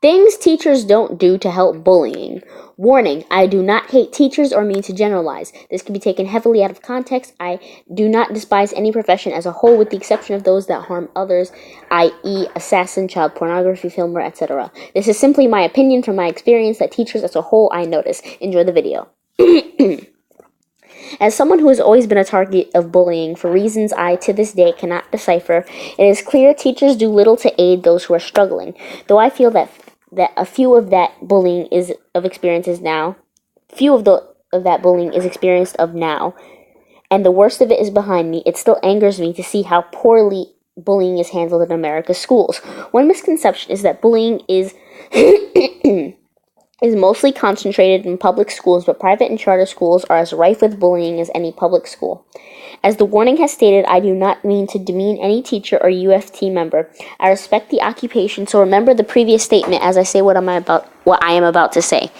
Things teachers don't do to help bullying. Warning, I do not hate teachers or mean to generalize. This can be taken heavily out of context. I do not despise any profession as a whole with the exception of those that harm others, i.e. assassin, child pornography filmer, etc. This is simply my opinion from my experience that teachers as a whole I notice. Enjoy the video. As someone who has always been a target of bullying for reasons I to this day cannot decipher, it is clear teachers do little to aid those who are struggling, though I feel that a few of that bullying is experienced now, and the worst of it is behind me. It still angers me to see how poorly bullying is handled in America's schools. One misconception is that bullying is mostly concentrated in public schools, but private and charter schools are as rife with bullying as any public school. As the warning has stated, I do not mean to demean any teacher or UFT member. I respect the occupation, so remember the previous statement as I say what I am about to say.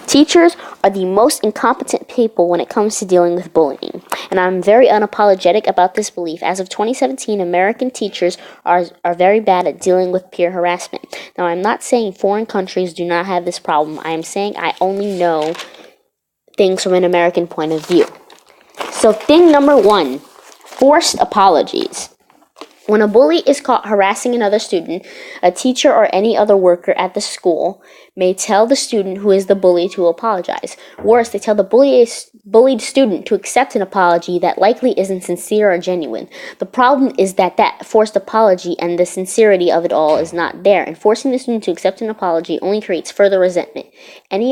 Teachers are the most incompetent people when it comes to dealing with bullying, and I'm very unapologetic about this belief. As of 2017, American teachers are very bad at dealing with peer harassment. Now, I'm not saying foreign countries do not have this problem. I am saying I only know things from an American point of view. So, thing number 1, forced apologies. When a bully is caught harassing another student, a teacher or any other worker at the school may tell the student who is the bully to apologize. Worse, they tell the bullied student to accept an apology that likely isn't sincere or genuine. The problem is that forced apology and the sincerity of it all is not there, and forcing the student to accept an apology only creates further resentment. Any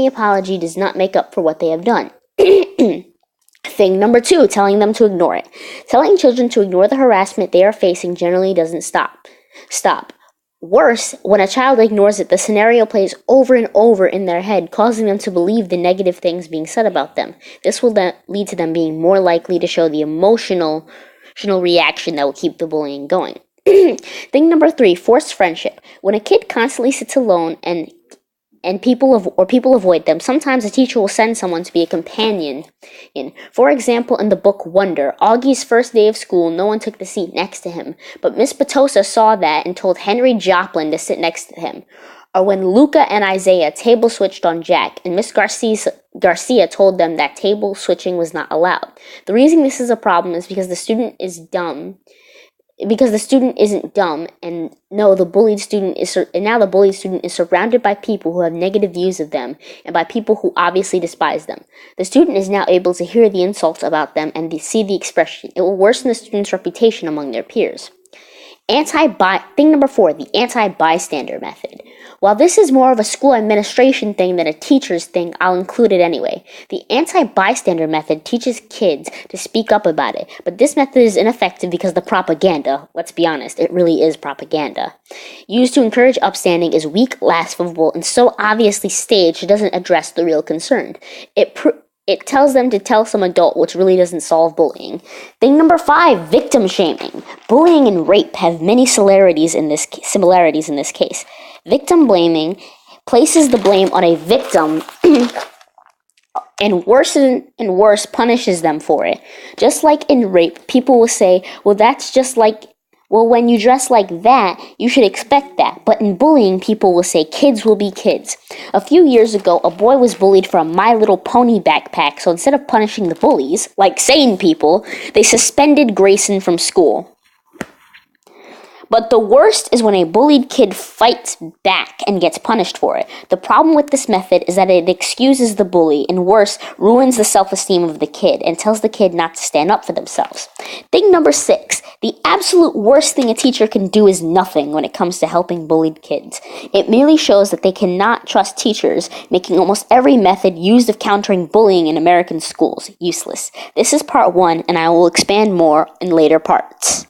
apology does not make up for what they have done. Thing number 2, telling them to ignore it. Telling children to ignore the harassment they are facing generally doesn't stop. Worse, when a child ignores it, the scenario plays over and over in their head, causing them to believe the negative things being said about them. This will then lead to them being more likely to show the emotional reaction that will keep the bullying going. Thing number 3, forced friendship. When a kid constantly sits alone and people avoid them, sometimes a teacher will send someone to be a companion. For example, in the book Wonder, Augie's first day of school, no one took the seat next to him, but Miss Petosa saw that and told Henry Joplin to sit next to him. Or when Luca and Isaiah table switched on Jack, and Miss Garcia told them that table switching was not allowed. The reason this is a problem is because the student isn't dumb, and now the bullied student is surrounded by people who have negative views of them and by people who obviously despise them. The student is now able to hear the insults about them and see the expression. It will worsen the student's reputation among their peers. Thing number 4, the anti-bystander method. While this is more of a school administration thing than a teacher's thing, I'll include it anyway. The anti-bystander method teaches kids to speak up about it, but this method is ineffective because the propaganda, let's be honest, it really is propaganda, used to encourage upstanding is weak, laughable, and so obviously staged it doesn't address the real concern. It tells them to tell some adult, which really doesn't solve bullying. Thing number 5, victim shaming. Bullying and rape have many similarities in this case. Victim blaming places the blame on a victim and worse punishes them for it. Just like in rape, people will say, well, when you dress like that, you should expect that. But in bullying, people will say kids will be kids. A few years ago, a boy was bullied for a My Little Pony backpack, so instead of punishing the bullies, like sane people, they suspended Grayson from school. But the worst is when a bullied kid fights back and gets punished for it. The problem with this method is that it excuses the bully, and worse, ruins the self-esteem of the kid and tells the kid not to stand up for themselves. Thing number 6, the absolute worst thing a teacher can do is nothing when it comes to helping bullied kids. It merely shows that they cannot trust teachers, making almost every method used of countering bullying in American schools useless. This is part 1, and I will expand more in later parts.